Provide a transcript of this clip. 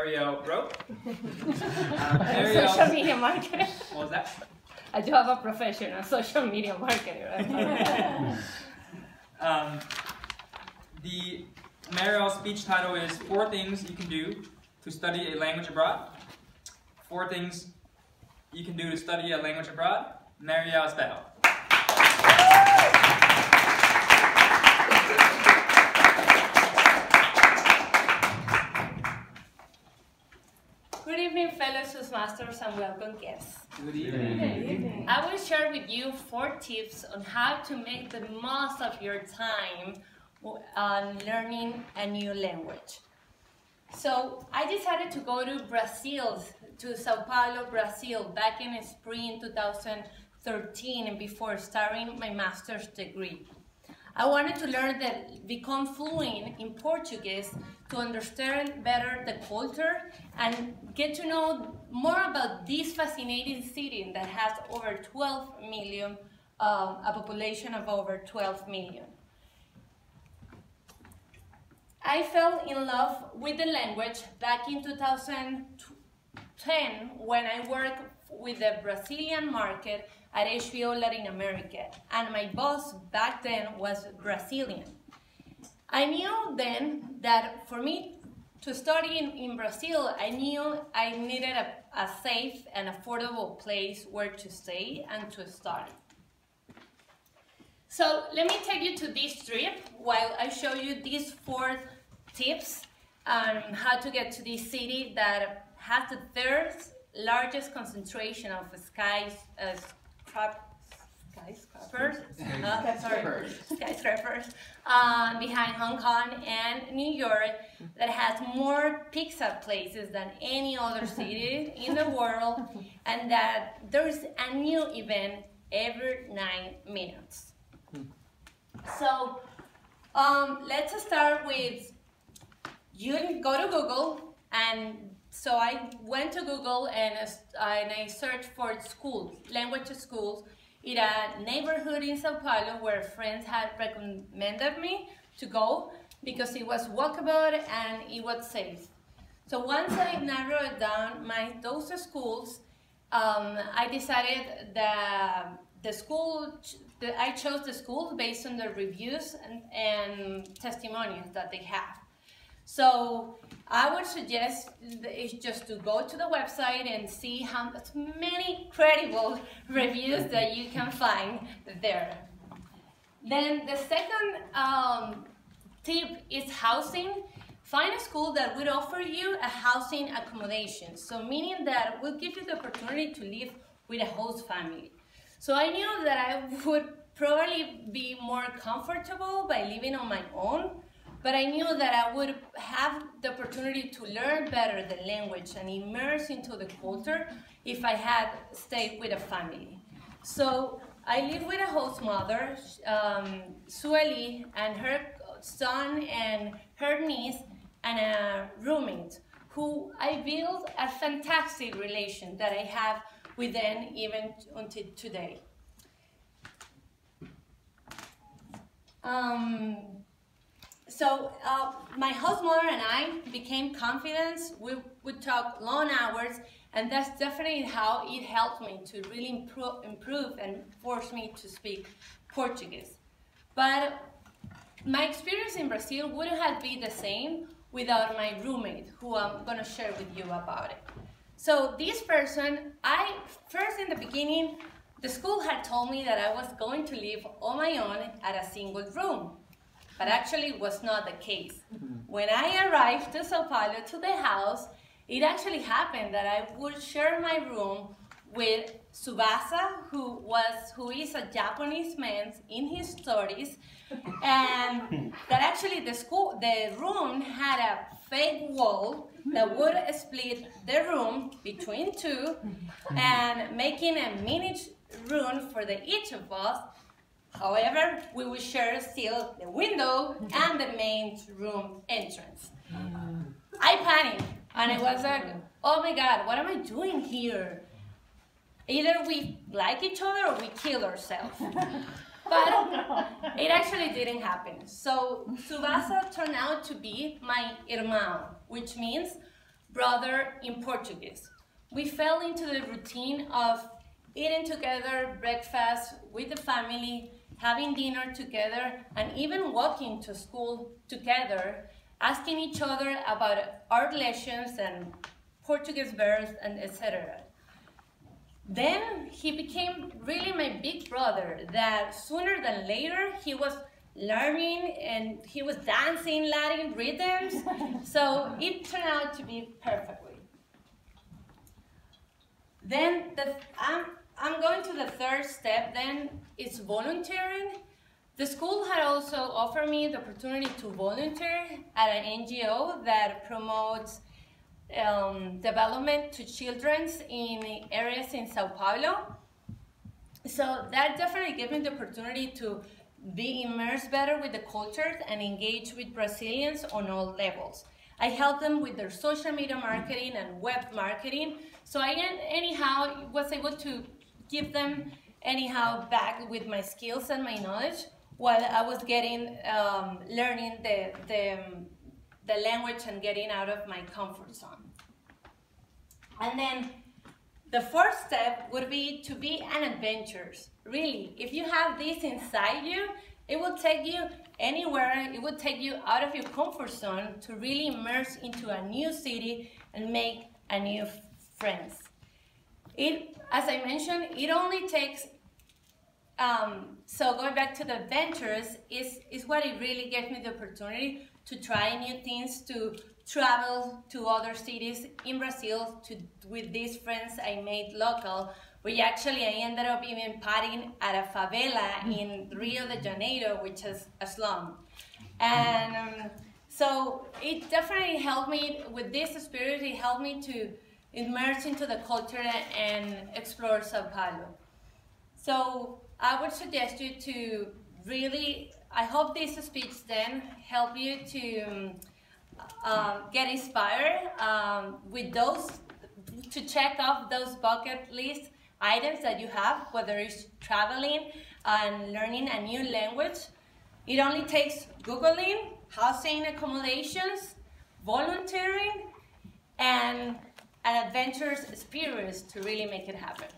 Ariel wrote. Social media marketer. What was that? I do have a professional social media marketer. The Mariel's speech title is 4 Things You Can Do to Study a Language Abroad. 4 things you can do to study a language abroad. Mariel Spell. Good evening, fellow Toastmasters, and welcome guests. Good evening. I will share with you 4 tips on how to make the most of your time on learning a new language. So I decided to go to Brazil, to Sao Paulo, Brazil, back in spring 2013 and before starting my master's degree. I wanted to become fluent in Portuguese to understand better the culture and get to know more about this fascinating city that has over 12 million, a population of over 12 million. I fell in love with the language back in 2010 when I worked with the Brazilian market at HBO Latin America, and my boss back then was Brazilian. I knew then that for me to study in Brazil, I knew I needed a safe and affordable place where to stay and to study. So let me take you to this trip while I show you these 4 tips on how to get to this city that has the 3rd largest concentration of skyscrapers behind Hong Kong and New York, that has more pizza places than any other city in the world, and that there's a new event every 9 minutes. So let's start with, you go to Google, and so I went to Google and I searched for schools, language schools, in a neighborhood in Sao Paulo where friends had recommended me to go because it was walkable and it was safe. So once I narrowed down those schools, I decided that I chose the school based on the reviews and testimonials that they have. So I would suggest is just to go to the website and see how many credible reviews that you can find there. Then the second tip is housing. Find a school that would offer you a housing accommodation. So meaning that will give you the opportunity to live with a host family. So I knew that I would probably be more comfortable by living on my own, but I knew that I would have the opportunity to learn better the language and immerse into the culture if I had stayed with a family. So I lived with a host mother, Sueli, and her son and her niece, and a roommate who I built a fantastic relation that I have with them even until today. My host mother and I became confident. We would talk long hours, and that's definitely how it helped me to really improve and force me to speak Portuguese. But my experience in Brazil wouldn't have been the same without my roommate, who I'm going to share with you about it. So this person, first in the beginning, the school had told me that I was going to live on my own at a single room. But actually it was not the case. When I arrived to Sao Paulo, to the house, it actually happened that I would share my room with Tsubasa, who is a Japanese man in his 30s, and that actually the room had a fake wall that would split the room between 2 and making a mini room for each of us. However, we would share still the window and the main room entrance. I panicked, and I was like, oh my God, what am I doing here? Either we like each other or we kill ourselves. But it actually didn't happen. So Tsubasa turned out to be my irmão, which means brother in Portuguese. We fell into the routine of eating together, breakfast with the family, having dinner together, and even walking to school together, asking each other about art lessons and Portuguese verbs and etc. Then he became really my big brother, that sooner than later he was learning and he was dancing Latin rhythms, so it turned out to be perfectly. Then I'm going to the third step, then it's volunteering. The school had also offered me the opportunity to volunteer at an NGO that promotes development to children in areas in Sao Paulo. So that definitely gave me the opportunity to be immersed better with the cultures and engage with Brazilians on all levels. I helped them with their social media marketing and web marketing. So I anyhow was able to give them anyhow back with my skills and my knowledge while I was getting learning the language and getting out of my comfort zone. And then the fourth step would be to be an adventurer. Really, if you have this inside you, it will take you anywhere. It will take you out of your comfort zone to really immerse into a new city and make a new friends. As I mentioned, it only takes, so going back to the adventures, is what it really gave me the opportunity to try new things, to travel to other cities in Brazil with these friends I made local. We actually, I ended up even partying at a favela in Rio de Janeiro, which is a slum. And so it definitely helped me, with this spirit, it helped me to immerse into the culture and explore Sao Paulo. So I would suggest you to really, I hope this speech then help you to get inspired with those, to check off those bucket list items that you have, whether it's traveling and learning a new language. It only takes Googling, housing accommodations, volunteering, and an adventurous experience to really make it happen.